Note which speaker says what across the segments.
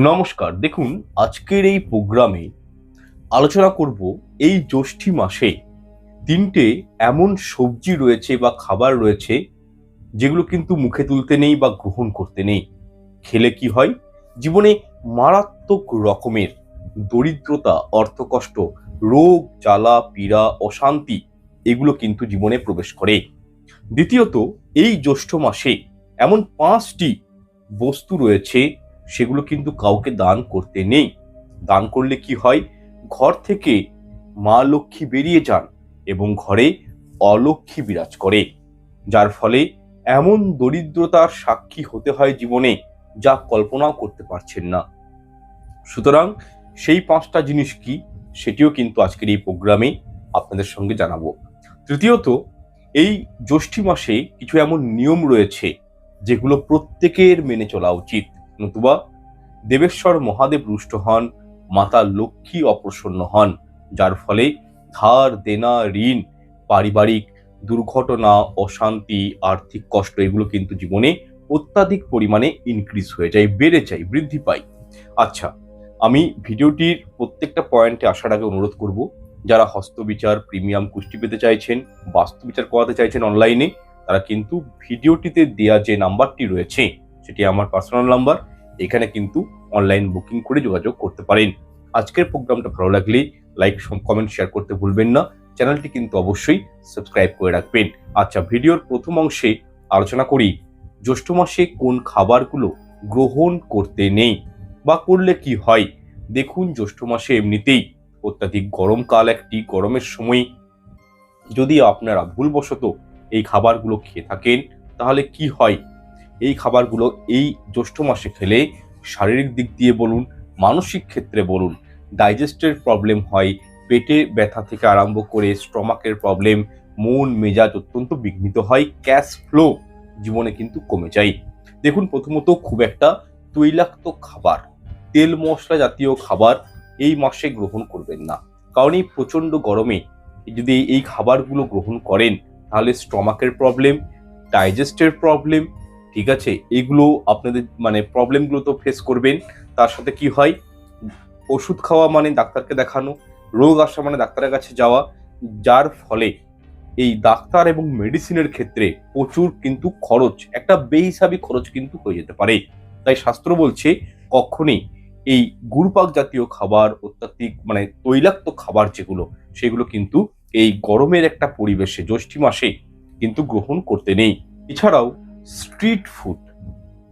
Speaker 1: নমস্কার। দেখুন, আজকের এই প্রোগ্রামে আলোচনা করব এই জ্যৈষ্ঠী মাসে ৩টে এমন সবজি রয়েছে বা খাবার রয়েছে যেগুলো কিন্তু মুখে তুলতে নেই বা গ্রহণ করতে নেই। খেলে কি হয়? জীবনে মারাত্মক রকমের দরিদ্রতা, অর্থকষ্ট, রোগ, জ্বালা, পীড়া, অশান্তি এগুলো কিন্তু জীবনে প্রবেশ করে। দ্বিতীয়ত, এই জ্যৈষ্ঠ মাসে এমন ৫টি বস্তু রয়েছে সেগুলো কিন্তু কাউকে দান করতে নেই। দান করলে কি হয়? ঘর থেকে মা লক্ষ্মী বেরিয়ে যান এবং ঘরে অলক্ষ্মী বিরাজ করে, যার ফলে এমন দরিদ্রতার সাক্ষী হতে হয় জীবনে যা কল্পনাও করতে পারছেন না। সুতরাং সেই ৫টা জিনিস কি সেটিও কিন্তু আজকের এই প্রোগ্রামে আপনাদের সঙ্গে জানাবো। তৃতীয়ত, এই জ্যৈষ্ঠী মাসে কিছু এমন নিয়ম রয়েছে যেগুলো প্রত্যেকের মেনে চলা উচিত, নতুবা দেবেশ্বর মহাদেব রুষ্ট হন, মাতা লক্ষ্মী অপ্রসন্ন হন, যার ফলে ধার দেনা, ঋণ, পারিবারিক দুর্ঘটনা, অশান্তি, আর্থিক কষ্ট এগুলো কিন্তু জীবনে অত্যাধিক পরিমাণে ইনক্রিজ হয়ে যায়, বেড়ে যায়, বৃদ্ধি পায়। আচ্ছা, আমি ভিডিওটির প্রত্যেকটা পয়েন্টে আসার আগে অনুরোধ করব, যারা হস্তবিচার প্রিমিয়াম কুষ্টি পেতে চাইছেন, বাস্তুবিচার করাতে চাইছেন অনলাইনে, তারা কিন্তু ভিডিওটিতে দেয়া যে নাম্বারটি রয়েছে সেটি আমার পার্সোনাল নাম্বার। এখানে কিন্তু অনলাইন বুকিং করে যোগাযোগ করতে পারেন। আজকের প্রোগ্রামটা ভালো লাগলে লাইক, কমেন্ট, শেয়ার করতে ভুলবেন না। চ্যানেলটি কিন্তু অবশ্যই সাবস্ক্রাইব করে রাখবেন। আচ্ছা, ভিডিওর প্রথম অংশে আলোচনা করি জ্যৈষ্ঠ মাসে কোন খাবারগুলো গ্রহণ করতে নেই বা করলে কি হয়। দেখুন, জ্যৈষ্ঠ মাসে এমনিতেই অত্যাধিক গরমকাল, একটি গরমের সময় যদি আপনারা ভুলবশত এই খাবারগুলো খেয়ে থাকেন তাহলে কি হয়? এই খাবারগুলো এই জ্যৈষ্ঠ মাসে খেলে শারীরিক দিক দিয়ে বলুন, মানসিক ক্ষেত্রে বলুন, ডাইজেস্টের প্রবলেম হয়, পেটে ব্যথা থেকে আরম্ভ করে স্টমাকের প্রবলেম, মন মেজাজ অত্যন্ত বিঘ্নিত হয়, ক্যাশ ফ্লো জীবনে কিন্তু কমে যায়। দেখুন, প্রথমত খুব একটা তৈলাক্ত খাবার, তেল মশলা জাতীয় খাবার এই মাসে গ্রহণ করবেন না। কারণ এই প্রচণ্ড গরমে যদি এই খাবারগুলো গ্রহণ করেন তাহলে স্টমাকের প্রবলেম, ডাইজেস্টের প্রবলেম, ঠিক আছে, এগুলো আপনাদের প্রবলেমগুলো তো ফেস করবেন। তার সাথে কি হয়? ওষুধ খাওয়া মানে ডাক্তারকে দেখানো, রোগ আসা মানে ডাক্তারের কাছে যাওয়া, যার ফলে এই ডাক্তার এবং মেডিসিনের ক্ষেত্রে প্রচুর কিন্তু খরচ, একটা বেহিসাবি খরচ কিন্তু হয়ে যেতে পারে। তাই শাস্ত্র বলছে কখনই এই গুড়পাক জাতীয় খাবার, অত্যাধিক তৈলাক্ত খাবার যেগুলো, সেগুলো কিন্তু এই গরমের একটা পরিবেশে জ্যৈষ্ঠী মাসে কিন্তু গ্রহণ করতে নেই। এছাড়াও স্ট্রিট ফুড,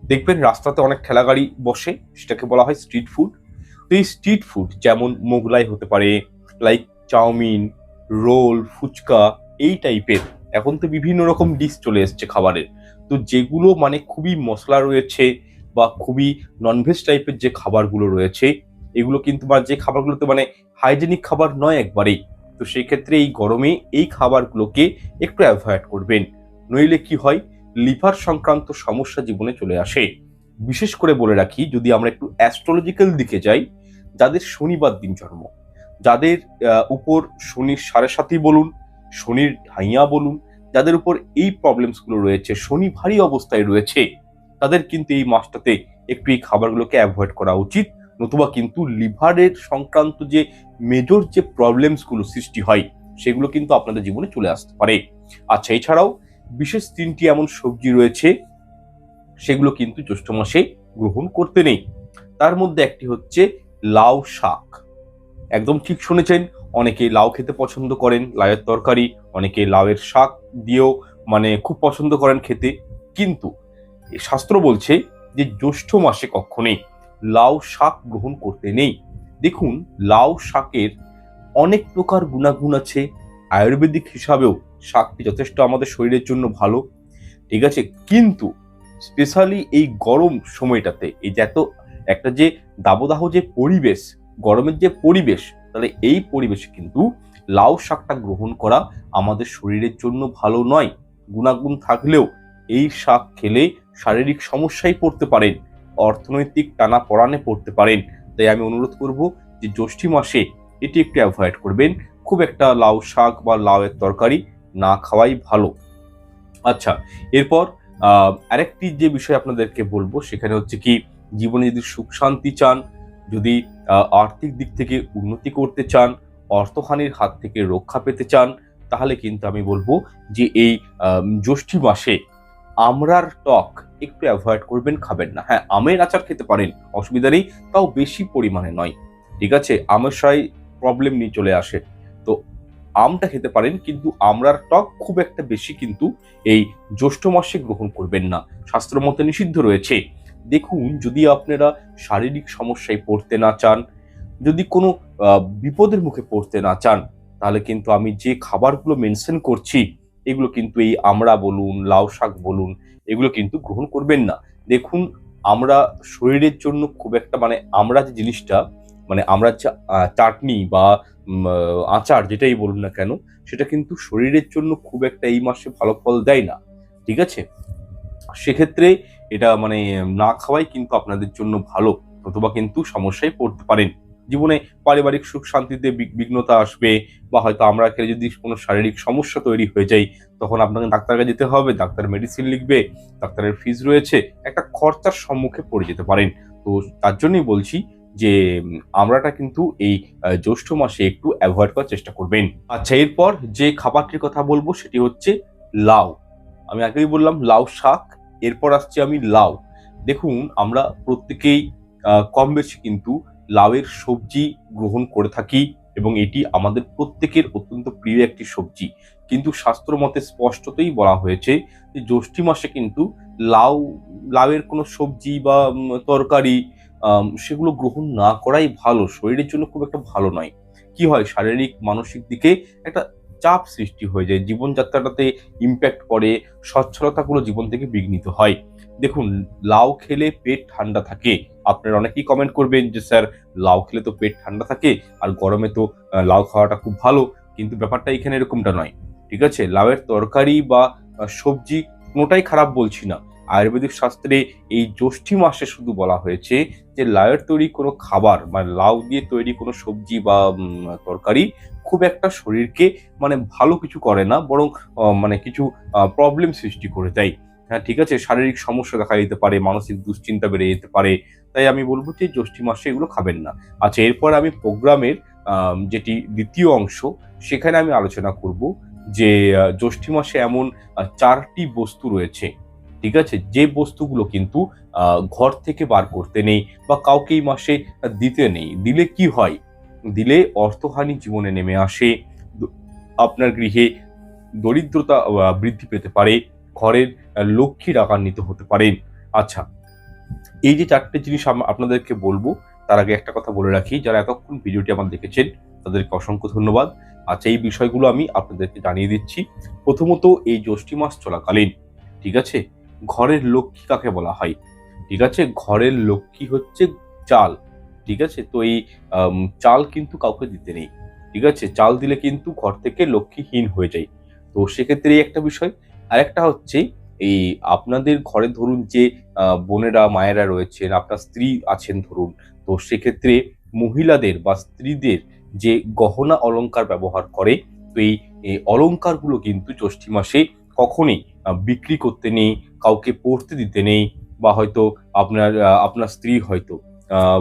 Speaker 1: দেখবেন রাস্তাতে অনেক ঠেলাগাড়ি বসে, সেটাকে বলা হয় স্ট্রিট ফুড। তো এই স্ট্রিট ফুড যেমন মোগলাই হতে পারে, লাইক চাউমিন, রোল, ফুচকা, এই টাইপের এখন তো বিভিন্ন রকম ডিশ চলে এসছে খাবারের। তো যেগুলো খুবই মশলা রয়েছে বা খুবই ননভেজ টাইপের যে খাবারগুলো রয়েছে, এগুলো কিন্তু যে খাবারগুলোতে হাইজেনিক খাবার নয় একবারেই। তো সেই ক্ষেত্রে এই গরমে এই খাবারগুলোকে একটু অ্যাভয়েড করবেন, নইলে কি হয়? লিভার সংক্রান্ত সমস্যা জীবনে চলে আসে। বিশেষ করে বলে রাখি, যদি আমরা একটু অ্যাস্ট্রোলজিক্যাল দিকে যাই, যাদের শনিবার দিন জন্ম, যাদের উপর শনির সাড়ে সাতি বলুন, শনির ঢাইয়া বলুন, যাদের উপর এই প্রবলেমসগুলো রয়েছে, শনি ভারী অবস্থায় রয়েছে, তাদের কিন্তু এই মাসটাতে একটু এই খাবারগুলোকে অ্যাভয়েড করা উচিত। নতুবা কিন্তু লিভারের সংক্রান্ত যে মেজর যে প্রবলেমসগুলো সৃষ্টি হয় সেগুলো কিন্তু আপনাদের জীবনে চলে আসতে পারে। আচ্ছা, এছাড়াও বিশেষ 3টি এমন সবজি রয়েছে সেগুলো কিন্তু জ্যৈষ্ঠ মাসে গ্রহণ করতে নেই। তার মধ্যে একটি হচ্ছে লাউ শাক। একদম ঠিক শুনেছেন, অনেকে লাউ খেতে পছন্দ করেন, লাউয়ের তরকারি, অনেকে লাউয়ের শাক দিয়েও খুব পছন্দ করেন খেতে। কিন্তু শাস্ত্র বলছে যে জ্যৈষ্ঠ মাসে কখনোই লাউ শাক গ্রহণ করতে নেই। দেখুন, লাউ শাকের অনেক প্রকার গুণাগুণ আছে। আয়ুর্বেদিক হিসাবেও শাকটি যথেষ্ট আমাদের শরীরের জন্য ভালো, ঠিক আছে। কিন্তু স্পেশালি এই গরম সময়টাতে, এই যে একটা যে দাবদাহ যে পরিবেশ, গরমের যে পরিবেশ, তাহলে এই পরিবেশে কিন্তু লাউ শাকটা গ্রহণ করা আমাদের শরীরের জন্য ভালো নয়। গুণাগুণ থাকলেও এই শাক খেলে শারীরিক সমস্যায় পড়তে পারেন, অর্থনৈতিক টানাপোড়েনে পড়তে পারেন। তাই আমি অনুরোধ করব যে জ্যৈষ্ঠী মাসে এটি একটু অ্যাভয়েড করবেন। খুব একটা লাউ শাক বা লাউয়ের তরকারি না খাওয়াই ভালো। আচ্ছা, এরপর আরেকটি যে বিষয় আপনাদেরকে বলবো সেখানে হচ্ছে কি, জীবনে যদি সুখ শান্তি চান, যদি আর্থিক দিক থেকে উন্নতি করতে চান, অর্থহানির হাত থেকে রক্ষা পেতে চান, তাহলে কিন্তু আমি বলবো যে এই জ্যৈষ্ঠী মাসে আমড়ার টক একটু অ্যাভয়েড করবেন, খাবেন না। হ্যাঁ, আমের আচার খেতে পারেন, অসুবিধা নেই, তাও বেশি পরিমাণে নয়। ঠিক আছে, আমাশয় প্রবলেম নিয়ে চলে আসে, তো আমটা খেতে পারেন, কিন্তু আমড়ার টক খুব একটা বেশি কিন্তু এই জ্যৈষ্ঠ মাসে গ্রহণ করবেন না, শাস্ত্র মতে নিষিদ্ধ রয়েছে। দেখুন, যদি আপনারা শারীরিক সমস্যায় পড়তে না চান, যদি কোনো বিপদের মুখে পড়তে না চান, তাহলে কিন্তু আমি যে খাবারগুলো মেনশন করছি, এগুলো কিন্তু এই আমড়া বলুন, লাউ শাক বলুন, এগুলো কিন্তু গ্রহণ করবেন না। দেখুন, আমরা শরীরের জন্য খুব একটা মানে আমরা যে জিনিসটা মানে আমরা চাটনি বা আচার যেটাই বলুন না কেন, সেটা কিন্তু শরীরের জন্য খুব একটা এই মাসে ভালো ফল দেয় না। ঠিক আছে, সেক্ষেত্রে এটা মানে না খাওয়াই কিন্তু আপনাদের জন্য ভালো, অথবা কিন্তু সমস্যায় পড়তে পারেন। জীবনে পারিবারিক সুখ শান্তিতে বিঘ্নতা আসবে, বা হয়তো আমরা খেলে যদি কোনো শারীরিক সমস্যা তৈরি হয়ে যায়, তখন আপনাকে ডাক্তারের কাছে যেতে হবে, ডাক্তার মেডিসিন লিখবে, ডাক্তারের ফিস রয়েছে, একটা খরচার সম্মুখে পড়ে যেতে পারেন। তো তার জন্যই বলছি যে আমরাটা কিন্তু এই জ্যৈষ্ঠ মাসে একটু অ্যাভয়েড করার চেষ্টা করবেন। আচ্ছা, এরপর যে খাবারটির কথা বলবো সেটি হচ্ছে লাউ। আমি আগেই বললাম লাউ শাক, এরপর আসছে আমি লাউ। দেখুন, আমরা প্রত্যেকেই কম বেশি কিন্তু লাউয়ের সবজি গ্রহণ করে থাকি, এবং এটি আমাদের প্রত্যেকের অত্যন্ত প্রিয় একটি সবজি। কিন্তু শাস্ত্র মতে স্পষ্টতই বলা হয়েছে যে জ্যৈষ্ঠী মাসে কিন্তু লাউ লাউয়ের কোনো সবজি বা তরকারি সেগুলো গ্রহণ না করাই ভালো, শরীরের জন্য খুব একটা ভালো নয়। কি হয়, শারীরিক মানসিক দিকে একটা চাপ সৃষ্টি হয়ে যায়, জীবনযাত্রাটাতে ইম্প্যাক্ট পড়ে, সচ্ছলতাগুলো জীবন থেকে বিঘ্নিত হয়। দেখুন, লাউ খেলে পেট ঠান্ডা থাকে। আপনারা অনেকেই কমেন্ট করবেন যে স্যার, লাউ খেলে তো পেট ঠান্ডা থাকে, আর গরমে তো লাউ খাওয়াটা খুব ভালো। কিন্তু ব্যাপারটা এখানে এরকমটা নয়। ঠিক আছে, লাউয়ের তরকারি বা সবজি কোনোটাই খারাপ বলছি না। আয়ুর্বেদিক শাস্ত্রে এই জ্যৈষ্ঠী মাসে শুধু বলা হয়েছে যে লাউয়ের তৈরি কোনো খাবার, মানে লাউ দিয়ে তৈরি কোনো সবজি বা তরকারি খুব একটা শরীরকে মানে ভালো কিছু করে না, বরং মানে কিছু প্রবলেম সৃষ্টি করে দেয়। হ্যাঁ, ঠিক আছে, শারীরিক সমস্যা দেখা দিতে পারে, মানসিক দুশ্চিন্তা বেড়ে যেতে পারে। তাই আমি বলবো যে জ্যৈষ্ঠী মাসে এগুলো খাবেন না। আচ্ছা, এরপর আমি প্রোগ্রামের যেটি দ্বিতীয় অংশ, সেখানে আমি আলোচনা করব যে জ্যৈষ্ঠী মাসে এমন 4টি বস্তু রয়েছে, ঠিক আছে, যে বস্তুগুলো কিন্তু ঘর থেকে বার করতে নেই, বা কাউকে এই মাসে দিতে নেই। দিলে কি হয়, দিলে অর্থহানি জীবনে নেমে আসে, আপনার গৃহে দরিদ্রতা বৃদ্ধি পেতে পারে, ঘরের লক্ষ্মী রাগান্বিত হতে পারেন। আচ্ছা, এই যে 4টে জিনিস আপনাদেরকে বলবো, তার আগে একটা কথা বলে রাখি, যারা এতক্ষণ ভিডিওটি আমার দেখেছেন তাদেরকে অসংখ্য ধন্যবাদ। আচ্ছা, এই বিষয়গুলো আমি আপনাদেরকে জানিয়ে দিচ্ছি। প্রথমত, এই জ্যৈষ্ঠী মাস চলাকালীন, ঠিক আছে, ঘরের লক্ষ্মী কাকে বলা হয়? ঠিক আছে, ঘরের লক্ষ্মী হচ্ছে চাল। ঠিক আছে, তো এই চাল কিন্তু কাউকে দিতে নেই। ঠিক আছে, চাল দিলে কিন্তু ঘর থেকে লক্ষ্মীহীন হয়ে যায়। তো সেক্ষেত্রে এই একটা বিষয়। আর একটা হচ্ছে, এই আপনাদের ঘরে ধরুন যে বোনেরা মায়েরা রয়েছেন, আপনার স্ত্রী আছেন ধরুন, তো সেক্ষেত্রে মহিলাদের বা স্ত্রীদের যে গহনা অলংকার ব্যবহার করে, তো এই অলংকারগুলো কিন্তু জ্যৈষ্ঠী মাসে কখনোই বিক্রি করতে নেই, কাউকে পরতে দিতে নেই, বা হয়তো আপনার স্ত্রী হয়তো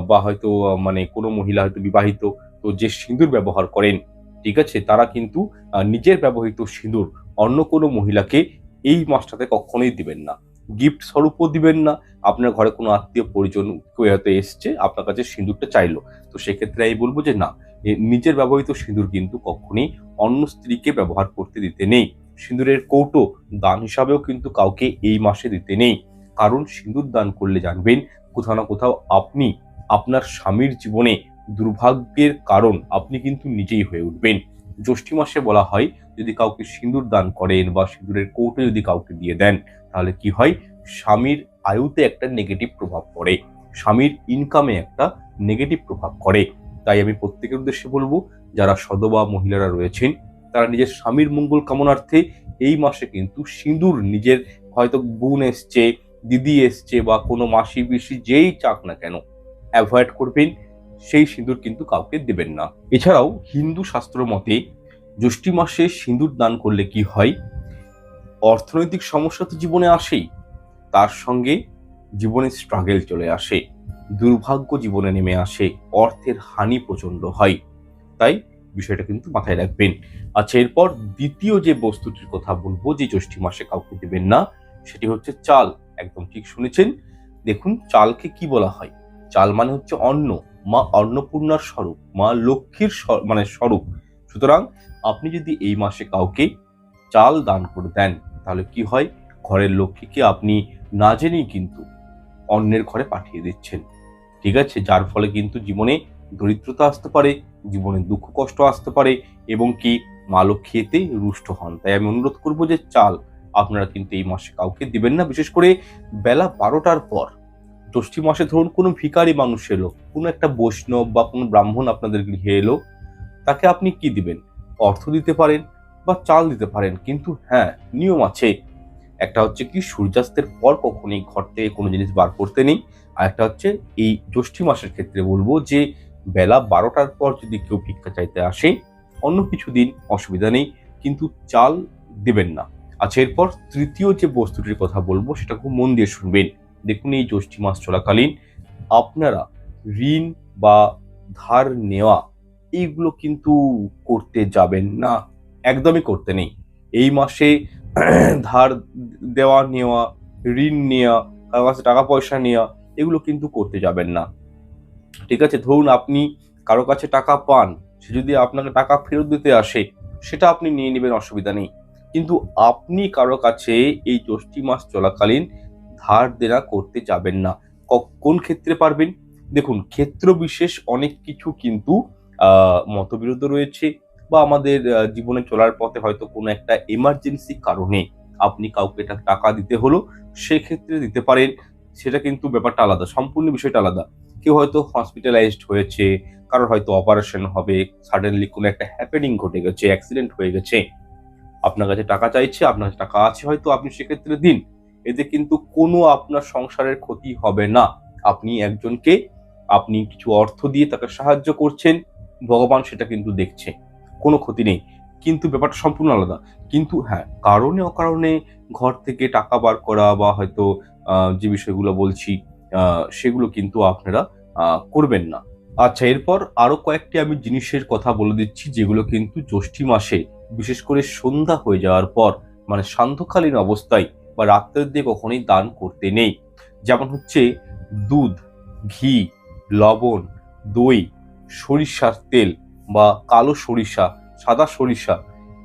Speaker 1: বা হয়তো মানে কোনো মহিলা হয়তো বিবাহিত, তো যে সিঁদুর ব্যবহার করেন, ঠিক আছে, তারা কিন্তু নিজের ব্যবহৃত সিঁদুর অন্য কোনো মহিলাকে এই মাসটাতে কখনোই দিবেন না। গিফট স্বরূপও দিবেন না। আপনার ঘরে কোনো আত্মীয় পরিজন কেউ হয়তো এসছে, আপনার কাছে সিঁদুরটা চাইলো, তো সেক্ষেত্রে আমি বলবো যে না, নিজের ব্যবহৃত সিঁদুর কিন্তু কখনোই অন্য স্ত্রীকে ব্যবহার করতে দিতে নেই। সিঁদুরের কৌটো দান হিসাবেও কিন্তু কাউকে এই মাসে দিতে নেই। কারণ সিঁদুর দান করলে জানবেন, কোথাও না কোথাও আপনি আপনার স্বামীর জীবনে দুর্ভাগ্যের কারণ আপনি কিন্তু নিজেই হয়ে উঠবেন। জ্যৈষ্ঠী মাসে বলা হয়, যদি কাউকে সিঁদুর দান করেন বা সিঁদুরের কৌটো যদি কাউকে দিয়ে দেন, তাহলে কি হয়, স্বামীর আয়ুতে একটা নেগেটিভ প্রভাব পড়ে, স্বামীর ইনকামে একটা নেগেটিভ প্রভাব পড়ে। তাই আমি প্রত্যেকের উদ্দেশ্যে বলবো, যারা সধবা মহিলারা রয়েছেন, তারা নিজের স্বামীর মঙ্গল কামনার্থে এই মাসে কিন্তু সিঁদুর, নিজের হয়তো বোন এসছে, দিদি এসছে, বা কোনো মাসি পিসি যেই চাক না কেন, অ্যাভয়েড করবেন, সেই সিঁদুর কিন্তু কাউকে দেবেন না। এছাড়াও হিন্দু শাস্ত্র মতে জ্যৈষ্ঠী মাসে সিঁদুর দান করলে কি হয়, অর্থনৈতিক সমস্যা তো জীবনে আসেই, তার সঙ্গে জীবনে স্ট্রাগল চলে আসে। দুর্ভাগ্য জীবনে নেমে আসে, অর্থের হানি প্রচন্ড হয়। তাই বিষয়টা কিন্তু মাথায় রাখবেন। আচ্ছা, এরপর দ্বিতীয় যে বস্তুটির কথা বলবো যে জ্যৈষ্ঠ মাসে কাউকে দেবেন না, সেটি হচ্ছে চাল। একদম ঠিক শুনেছেন। দেখুন, চালকে কি বলা হয়? চাল মানে হচ্ছে অন্ন, মা অন্নপূর্ণার স্বরূপ, মা লক্ষ্মীর মানে স্বরূপ। সুতরাং আপনি যদি এই মাসে কাউকে চাল দান করে দেন, তাহলে কি হয়? ঘরের লক্ষ্মীকে আপনি না জেনেই কিন্তু অন্যের ঘরে পাঠিয়ে দিচ্ছেন। ঠিক আছে? যার ফলে কিন্তু জীবনে দরিদ্রতা আসতে পারে, জীবনে দুঃখ কষ্ট আসতে পারে এবং কি মা লক্ষ্মী এতে রুষ্ট হন। তাই আমি অনুরোধ করব যে চাল আপনারা কিন্তু এই মাসে কাউকে দিবেন না। বিশেষ করে বেলা 12টার পর। জ্যৈষ্ঠ মাসে ধরুন কোনো ভিখারি মানুষ এলো, কোনো একটা বৈষ্ণব বা কোনো ব্রাহ্মণ আপনাদের গৃহে এলো, তাকে আপনি কি দিবেন? অর্থ দিতে পারেন বা চাল দিতে পারেন। কিন্তু হ্যাঁ, নিয়ম আছে। একটা হচ্ছে কি, সূর্যাস্তের পর কখনোই ঘর থেকে কোনো জিনিস বার করতে নেই। আর একটা হচ্ছে এই জ্যৈষ্ঠ মাসের ক্ষেত্রে বলবো যে বেলা 12টার পর যদি কেউ ভিক্ষা চাইতে আসে, অন্য কিছু দিন, অসুবিধা নেই, কিন্তু চাল দেবেন না। আচ্ছা, এরপর তৃতীয় যে বস্তুটির কথা বলবো সেটা খুব মন দিয়ে শুনবেন। দেখুন, এই জ্যৈষ্ঠ মাস চলাকালীন আপনারা ঋণ বা ধার নেওয়া এইগুলো কিন্তু করতে যাবেন না, একদমই করতে নেই। এই মাসে ধার দেওয়া নেওয়া, ঋণ নেওয়া, কারো কাছে টাকা পয়সা নেওয়া, এগুলো কিন্তু করতে যাবেন না। ঠিক আছে? ধরুন আপনি কারো কাছে টাকা পান, সে যদি আপনাকে টাকা ফেরত দিতে আসে, সেটা আপনি নিয়ে নেবেন, অসুবিধা নেই। কিন্তু আপনি কারো কাছে এই জ্যৈষ্ঠ মাস চলাকালীন ধার দেনা করতে যাবেন না। কোন ক্ষেত্রে পারবেন? দেখুন, ক্ষেত্র বিশেষ অনেক কিছু কিন্তু মতবিরোধ রয়েছে, বা আমাদের জীবনে চলার পথে হয়তো কোনো একটা এমার্জেন্সি কারণে আপনি কাউকে টাকা দিতে হলো, সেক্ষেত্রে দিতে পারেন। সেটা কিন্তু ব্যাপারটা আলাদা, সম্পূর্ণ বিষয়টা আলাদা। কেউ হয়তো হসপিটালাইজড হয়েছে, কারোর হয়তো অপারেশন হবে, সাডেনলি কোনো একটা হ্যাপেনিং ঘটে গেছে, অ্যাক্সিডেন্ট হয়ে গেছে, আপনার কাছে টাকা চাইছে, আপনার কাছে টাকা আছে হয়তো, আপনি সেক্ষেত্রে দিন। এতে কিন্তু কোনো আপনার সংসারের ক্ষতি হবে না। আপনি একজনকে আপনি কিছু অর্থ দিয়ে তাকে সাহায্য করছেন, ভগবান সেটা কিন্তু দেখছে, কোনো ক্ষতি নেই। কিন্তু ব্যাপারটা সম্পূর্ণ আলাদা। কিন্তু হ্যাঁ, কারণে অকারণে ঘর থেকে টাকা বার করা বা হয়তো যে বিষয়গুলো বলছি সেগুলো কিন্তু আপনারা করবেন না। আচ্ছা, এরপর আরো কয়েকটি আমি জিনিসের কথা বলে দিচ্ছি, যেগুলো কিন্তু জ্যৈষ্ঠ মাসে বিশেষ করে সন্ধ্যা হয়ে যাওয়ার পর, মানে সান্ধ্যকালীন অবস্থায় বা রাত্রের দিকে কখনোই দান করতে নেই। যেমন হচ্ছে দুধ, ঘি, লবণ, দই, সরিষার তেল বা কালো সরিষা, সাদা সরিষা,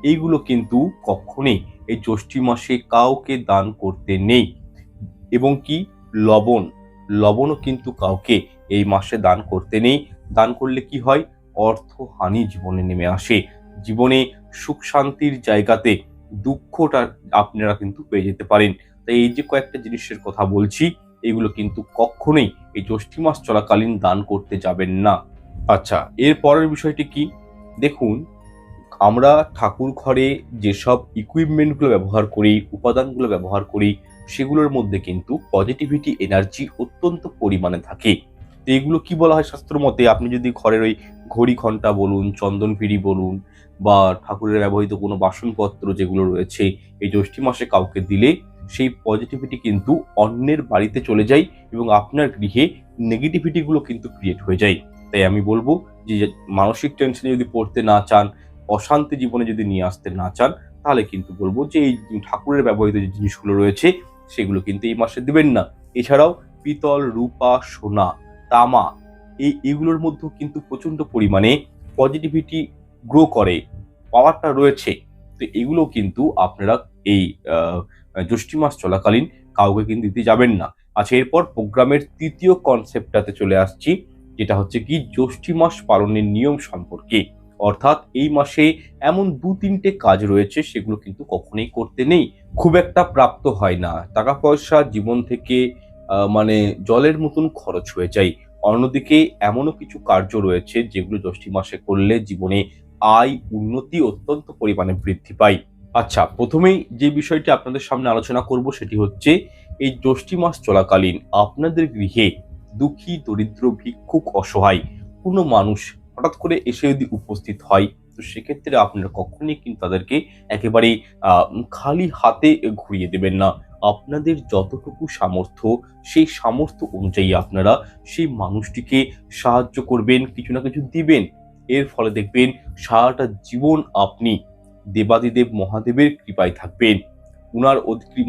Speaker 1: এইগুলো কিন্তু কখনোই এই জ্যৈষ্ঠ মাসে কাউকে দান করতে নেই। এবং কি লবণ, লবণও কিন্তু কাউকে এই মাসে দান করতে নেই। দান করলে কি হয়? অর্থ হানি জীবনে নেমে আসে। জীবনে সুখ শান্তির জায়গাতে দুঃখটা আপনারা কিন্তু পেয়ে যেতে পারেন। তাই এই যে কয়েকটা জিনিসের কথা বলছি, এগুলো কিন্তু কখনোই এই জ্যৈষ্ঠ মাস চলাকালীন দান করতে যাবেন না। আচ্ছা, এর পরের বিষয়টি কি? দেখুন, আমরা ঠাকুর ঘরে যেসব ইকুইপমেন্টগুলো ব্যবহার করি, উপাদানগুলো ব্যবহার করি, সেগুলোর মধ্যে কিন্তু পজিটিভিটি এনার্জি অত্যন্ত পরিমাণে থাকে। তো এগুলো কি বলা হয় শাস্ত্র মতে? আপনি যদি ঘরের ওই ঘড়ি ঘন্টা বলুন, চন্দন পিঁড়ি বলুন, বা ঠাকুরের ব্যবহৃত কোনো বাসনপত্র যেগুলো রয়েছে, এই জ্যৈষ্ঠ মাসে কাউকে দিলে সেই পজিটিভিটি কিন্তু অন্যের বাড়িতে চলে যায় এবং আপনার গৃহে নেগেটিভিটি গুলো কিন্তু ক্রিয়েট হয়ে যায়। তাই আমি বলবো যে মানসিক টেনশনে যদি পড়তে না চান, অশান্তি জীবনে যদি নিয়ে আসতে না চান, তাহলে কিন্তু বলবো যে এই ঠাকুরের ব্যবহৃত যে জিনিসগুলো রয়েছে, সেগুলো কিন্তু এই মাসে দিবেন না। এছাড়াও পিতল, রূপা, সোনা, তামা, এগুলোর মধ্যেও কিন্তু প্রচন্ড পরিমাণে পজিটিভিটি গ্রো করে, পাওয়ারটা রয়েছে। তো এগুলো কিন্তু আপনারা এই জ্যৈষ্ঠ মাস চলাকালীন কাউকে কিন্তু দিতে যাবেন না। আচ্ছা, এরপর প্রোগ্রামের তৃতীয় কনসেপ্টটাতে চলে আসছি, যেটা হচ্ছে কি জ্যৈষ্ঠ মাস পালনের নিয়ম সম্পর্কে। অর্থাৎ এই মাসে এমন 2-3টে কাজ রয়েছে, সেগুলো কিন্তু কখনোই করতে নেই। খুব একটা প্রাপ্ত হয় না, টাকা পয়সা জীবন থেকে মানে জলের মতন খরচ হয়ে যায়। অন্যদিকে এমনও কিছু কার্য রয়েছে যেগুলো জ্যৈষ্ঠ মাসে করলে জীবনে আয় উন্নতি অত্যন্ত পরিমাণে বৃদ্ধি পায়। আচ্ছা, প্রথমেই যে বিষয়টি আপনাদের সামনে আলোচনা করব সেটি হচ্ছে, এই জ্যৈষ্ঠ মাস চলাকালীন আপনাদের গৃহে দুঃখী, দরিদ্র, ভিক্ষুক, অসহায় কোনো মানুষ হঠাৎ করে এসে যদি উপস্থিত হয়, তো সেক্ষেত্রে আপনারা কখনোই কিন্তু তাদেরকে একেবারেই খালি হাতে ঘুরিয়ে দেবেন না। আপনাদের যতটুকু সামর্থ্য, সেই সামর্থ্য অনুযায়ী আপনারা সেই মানুষটিকে সাহায্য করবেন, কিছু না কিছু দিবেন। এর ফলে দেখবেন সারাটা জীবন আপনি দেবাদিদেব মহাদেবের কৃপায় থাকবেন, উনার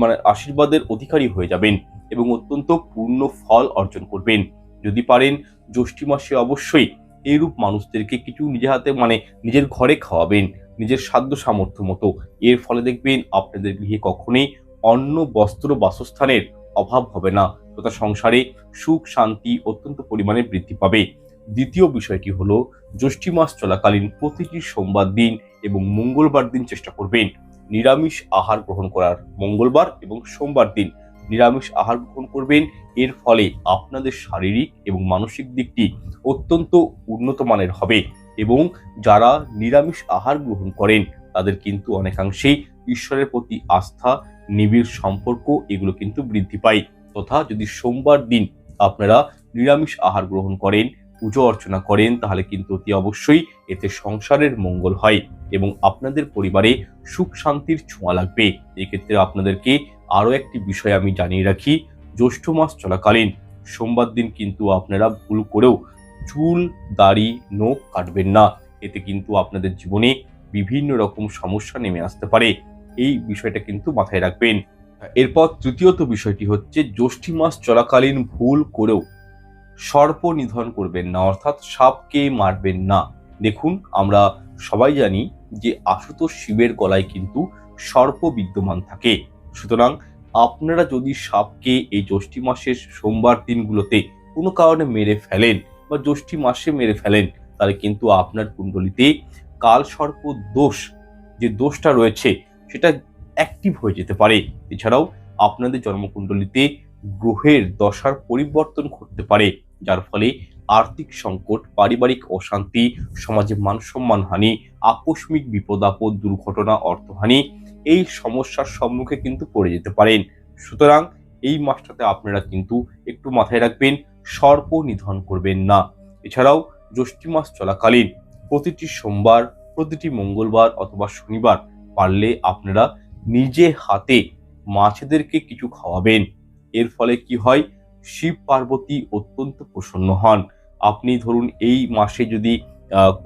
Speaker 1: মানে আশীর্বাদের অধিকারী হয়ে যাবেন এবং অত্যন্ত পূর্ণ ফল অর্জন করবেন। যদি পারেন জ্যৈষ্ঠী মাসে অবশ্যই এইরূপ মানুষদেরকে কিছু নিজের হাতে মানে নিজের ঘরে খাওয়াবেন, নিজের সাধ্য সামর্থ্য মতো। এর ফলে দেখবেন আপনাদের গৃহে কখনোই অন্ন, বস্ত্র, বাসস্থানের অভাব হবে না, তথা সংসারে সুখ শান্তি অত্যন্ত পরিমাণে বৃদ্ধি পাবে। দ্বিতীয় বিষয়টি হলো, জ্যৈষ্ঠী মাস চলাকালীন প্রতিটি সোমবার দিন এবং মঙ্গলবার দিন চেষ্টা করবেন নিরামিষ আহার গ্রহণ করার। মঙ্গলবার এবং সোমবার দিন নিরামিষ আহার গ্রহণ করবেন। এর ফলে আপনাদের শারীরিক এবং মানসিক দিকটি অত্যন্ত উন্নত মানের হবে এবং যারা নিরামিষ আহার গ্রহণ করেন তাদের কিন্তু অনেকাংশেই ঈশ্বরের প্রতি আস্থা, নিবিড় সম্পর্ক এগুলো কিন্তু বৃদ্ধি পায়। তথা যদি সোমবার দিন আপনারা নিরামিষ আহার গ্রহণ করেন, পুজো অর্চনা করেন, তাহলে কিন্তু অতি অবশ্যই এতে সংসারের মঙ্গল হয় এবং আপনাদের পরিবারে সুখ শান্তির ছোঁয়া লাগবে। এক্ষেত্রে আপনাদেরকে আরো একটি বিষয় আমি জানিয়ে রাখি, জ্যৈষ্ঠ মাস চলাকালীন সোমবার দিন কিন্তু আপনারা ভুল করেও চুল, দাড়ি, নখ কাটবেন না। এতে কিন্তু আপনাদের জীবনে বিভিন্ন রকম সমস্যা নেমে আসতে পারে। এই বিষয়টা কিন্তু মাথায় রাখবেন। এরপর তৃতীয়ত বিষয়টি হচ্ছে, জ্যৈষ্ঠী মাস চলাকালীন ভুল করেও সর্প নিধন করবেন না, অর্থাৎ সাপকে মারবেন না। দেখুন, আমরা সবাই জানি যে আশুতোষ শিবের গলায় কিন্তু সর্প বিদ্যমান থাকে। সুতরাং আপনারা যদি সাপকে এই জ্যৈষ্ঠী মাসের সোমবার দিনগুলোতে কোনো কারণে মেরে ফেলেন বা জ্যৈষ্ঠী মাসে মেরে ফেলেন, তাহলে কিন্তু আপনার কুণ্ডলিতে কাল সর্প দোষ, যে দোষটা রয়েছে সেটা অ্যাক্টিভ হয়ে যেতে পারে। এছাড়াও আপনাদের জন্মকুণ্ডলিতে গ্রহের দশার পরিবর্তন ঘটতে পারে, যার ফলে আর্থিক সংকট, পারিবারিক অশান্তি, সমাজে মান সম্মান হানি, আকস্মিক বিপদ আপদ, দুর্ঘটনা, অর্থহানি এই সমস্যার সম্মুখে কিন্তু পড়ে যেতে পারেন। সুতরাং এই মাসটাতে আপনারা কিন্তু একটু মাথায় রাখবেন, সর্প নিধন করবেন না। এছাড়াও জ্যৈষ্ঠী মাস চলাকালীন প্রতিটি সোমবার, প্রতিটি মঙ্গলবার অথবা শনিবার পারলে আপনারা নিজে হাতে মাছেদেরকে কিছু খাওয়াবেন। এর ফলে কি হয়, শিব পার্বতী অত্যন্ত প্রসন্ন হন। আপনি ধরুন এই মাসে যদি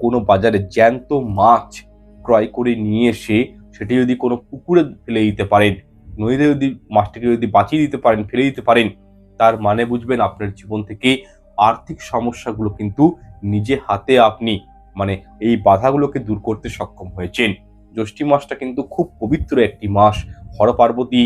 Speaker 1: কোনো বাজারে জ্যান্ত মাছ ক্রয় করে নিয়ে এসে সেটি যদি কোনো পুকুরে ফেলে দিতে পারেন, নদীতে যদি মাছটিকে যদি বাঁচিয়ে দিতে পারেন, ফেলে দিতে পারেন, তার মানে বুঝবেন আপনার জীবন থেকে আর্থিক সমস্যাগুলো কিন্তু নিজে হাতে আপনি মানে এই বাধাগুলোকে দূর করতে সক্ষম হয়েছেন। জ্যৈষ্ঠী মাসটা কিন্তু খুব পবিত্র একটি মাস। হর পার্বতী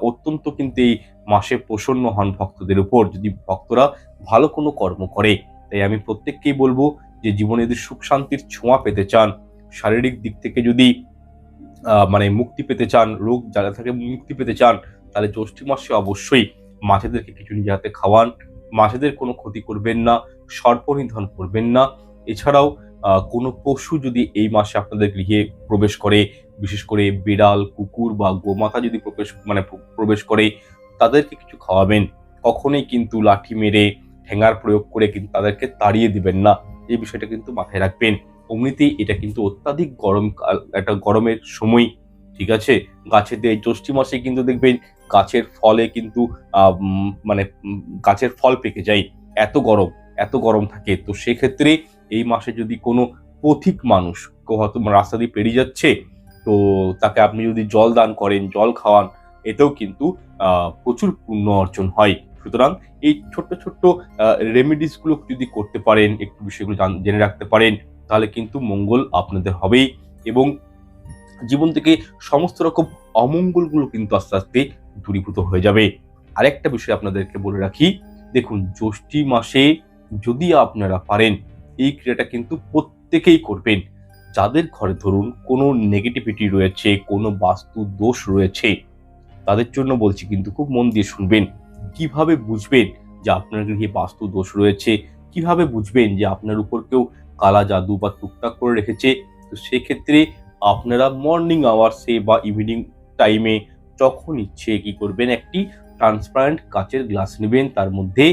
Speaker 1: অত্যন্ত কিন্তু এই মাসে প্রসন্ন হন ভক্তদের উপর, যদি ভক্তরা ভালো কোনো কর্ম করে। তাই আমি প্রত্যেককেই বলবো যে জীবনে যদি সুখ শান্তির ছোঁয়া পেতে চান, শারীরিক দিক থেকে যদি মানে মুক্তি পেতে চান, রোগ জ্বালা থেকে মুক্তি পেতে চান, তাহলে জ্যৈষ্ঠী মাসে অবশ্যই মাছেদেরকে কিছু নিজে হাতে খাওয়ান, মাছেদের কোনো ক্ষতি করবেন না, সর্পনিধন করবেন না। এছাড়াও কোনো পশু যদি এই মাসে আপনাদের গৃহে প্রবেশ করে, বিশেষ করে বিড়াল, কুকুর বা গোমাতা যদি প্রবেশ করে, তাদেরকে কিছু খাওয়াবেন। কখনোই কিন্তু লাঠি মেরে, ঠেঙার প্রয়োগ করে কিন্তু তাদেরকে তাড়িয়ে দিবেন না। এই বিষয়টা কিন্তু মাথায় রাখবেন। এমনিতেই এটা কিন্তু অত্যাধিক গরমকাল, একটা গরমের সময়, ঠিক আছে। গাছেতে এই জ্যৈষ্ঠী মাসে কিন্তু দেখবেন গাছের ফলে কিন্তু গাছের ফল পেকে যায়, এত গরম থাকে। তো সেক্ষেত্রে এই মাসে যদি কোনো পথিক মানুষ কেউ হয়তো রাস্তা দিয়ে পেরিয়ে যাচ্ছে, তো তাকে আপনি যদি জল দান করেন, জল খাওয়ান, এতেও কিন্তু প্রচুর পুণ্য অর্জন হয়। সুতরাং এই ছোট্ট ছোট্ট রেমেডিস গুলো যদি করতে পারেন, একটু বিষয়গুলো জেনে রাখতে পারেন, তাহলে কিন্তু মঙ্গল আপনাদের হবেই এবং জীবন থেকে সমস্ত রকম অমঙ্গলগুলো কিন্তু আস্তে আস্তে দূরীভূত হয়ে যাবে। আরেকটা বিষয় আপনাদেরকে বলে রাখি, দেখুন জ্যৈষ্ঠী মাসে যদি আপনারা পারেন, এই ক্রিয়াটা কিন্তু প্রত্যেকেই করবেন। যাদের ঘরে ধরুন কোনো নেগেটিভিটি রয়েছে, কোনো বাস্তু দোষ রয়েছে, তাদের জন্য বলছি, কিন্তু খুব মন দিয়ে শুনবেন। কিভাবে বুঝবেন যে আপনার গৃহে বাস্তু দোষ রয়েছে, কিভাবে বুঝবেন যে আপনার উপর কেউ কালা জাদু বা টুকটাক করে রেখেছে? তো সেক্ষেত্রে আপনারা মর্নিং আওয়ার্সে বা ইভিনিং টাইমে যখন ইচ্ছে কি করবেন, একটি ট্রান্সপারেন্ট কাচের গ্লাস নেবেন, তার মধ্যে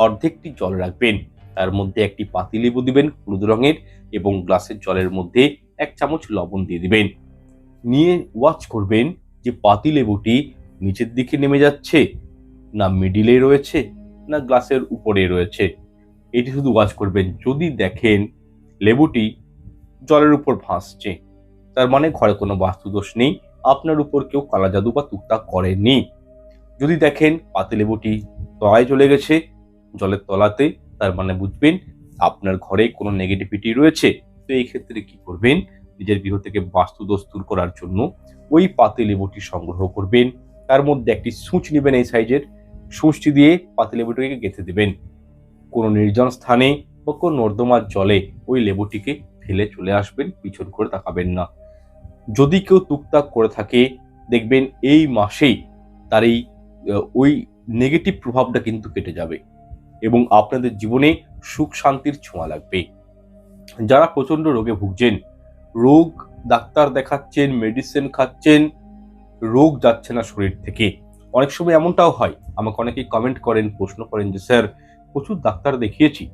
Speaker 1: অর্ধেকটি জল রাখবেন, তার মধ্যে একটি পাতিলেবু দিবেন হলুদ রঙের এবং গ্লাসের জলের মধ্যে 1 চামচ লবণ দিয়ে দিবেন। নিয়ে ওয়াচ করবেন যে পাতিলেবুটি নিচের দিকে নেমে যাচ্ছে, না মিডিলে রয়েছে, না গ্লাসের উপরে রয়েছে। এটি শুধু ওয়াচ করবেন। যদি দেখেন লেবুটি জলের উপর ভাসছে, তার মানে ঘরে কোনো বাস্তুদোষ নেই, আপনার উপর কেউ কালা জাদু বা তুকতাক করেনি। যদি দেখেন পাতিলেবুটি তলায় চলে গেছে, জলের তলাতে, তার মানে বুঝবেন আপনার ঘরে কোনো নেগেটিভিটি রয়েছে। তো এই ক্ষেত্রে কি করবেন, নিজের গৃহ থেকে বাস্তুদোষ দূর করার জন্য ওই পাতিলেবুটি সংগ্রহ করবেন, তার মধ্যে একটি সূঁচ নেবেন এই সাইজের, সূঁচটি দিয়ে পাতিলেবুটিকে গেঁথে দেবেন। কোনো নির্জন স্থানে বা কোনো নর্দমার জলে ওই লেবুটিকে ফেলে চলে আসবেন, পিছন করে তাকাবেন না। যদি কেউ টুকটাক করে থাকে, দেখবেন এই মাসেই তার এই ওই নেগেটিভ প্রভাবটা কিন্তু কেটে যাবে এবং আপনাদের জীবনে সুখ শান্তির ছোঁয়া লাগবে। যারা প্রচন্ড রোগে ভুগছেন, রোগ ডাক্তার দেখাচ্ছেন, মেডিসিন খাচ্ছেন, রোগ যাচ্ছে না শরীর থেকে, অনেক সময় এমনটাও হয়, আমাকে অনেকেই কমেন্ট করেন, প্রশ্ন করেন যে স্যার প্রচুর ডাক্তার দেখিয়েছি,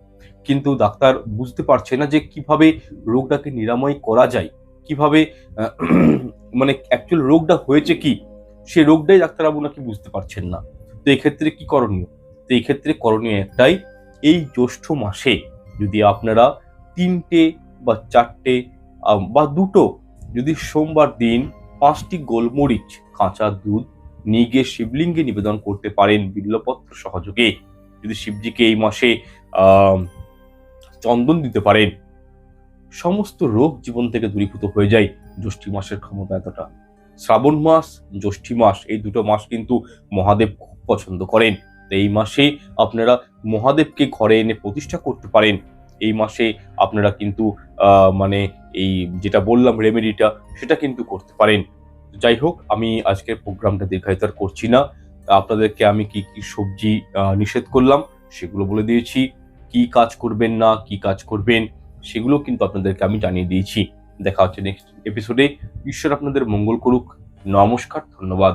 Speaker 1: কিন্তু ডাক্তার বুঝতে পারছে না যে কিভাবে রোগটাকে নিরাময় করা যায়, কিভাবে মানে অ্যাকচুয়াল রোগটা হয়েছে কি, সে রোগটাই ডাক্তারবাবু নাকি বুঝতে পারছেন না। তো এক্ষেত্রে কি করণীয়? তো এই ক্ষেত্রে করণীয় একটাই, এই জ্যৈষ্ঠ মাসে যদি আপনারা 3টে বা 4টে বা 2টো যদি সোমবার দিন 5টি গোলমরিচ কাঁচা দুধ নিয়ে গিয়ে শিবলিঙ্গে নিবেদন করতে পারেন বিল্লপত্র সহযোগে, যদি শিবজিকে এই মাসে চন্দন দিতে পারেন, সমস্ত রোগ জীবন থেকে দূরীভূত হয়ে যায়। জ্যৈষ্ঠী মাসের ক্ষমতা এতটা। শ্রাবণ মাস, জ্যৈষ্ঠী মাস, এই দুটো মাস কিন্তু মহাদেব খুব পছন্দ করেন। এই মাসে আপনারা মহাদেবকে ঘরে এনে প্রতিষ্ঠা করতে পারেন। এই মাসে আপনারা কিন্তু মানে এই যেটা বললাম রেমেডিটা, সেটা কিন্তু করতে পারেন। যাই হোক, আমি আজকের প্রোগ্রামটা দীর্ঘায়িত আর করছি না। আপনাদেরকে আমি কি কি সবজি নিষেধ করলাম সেগুলো বলে দিয়েছি, কি কাজ করবেন না, কি কাজ করবেন সেগুলো কিন্তু আপনাদেরকে আমি জানিয়ে দিয়েছি। দেখা হচ্ছে নেক্সট এপিসোডে। ঈশ্বর আপনাদের মঙ্গল করুক। নমস্কার, ধন্যবাদ।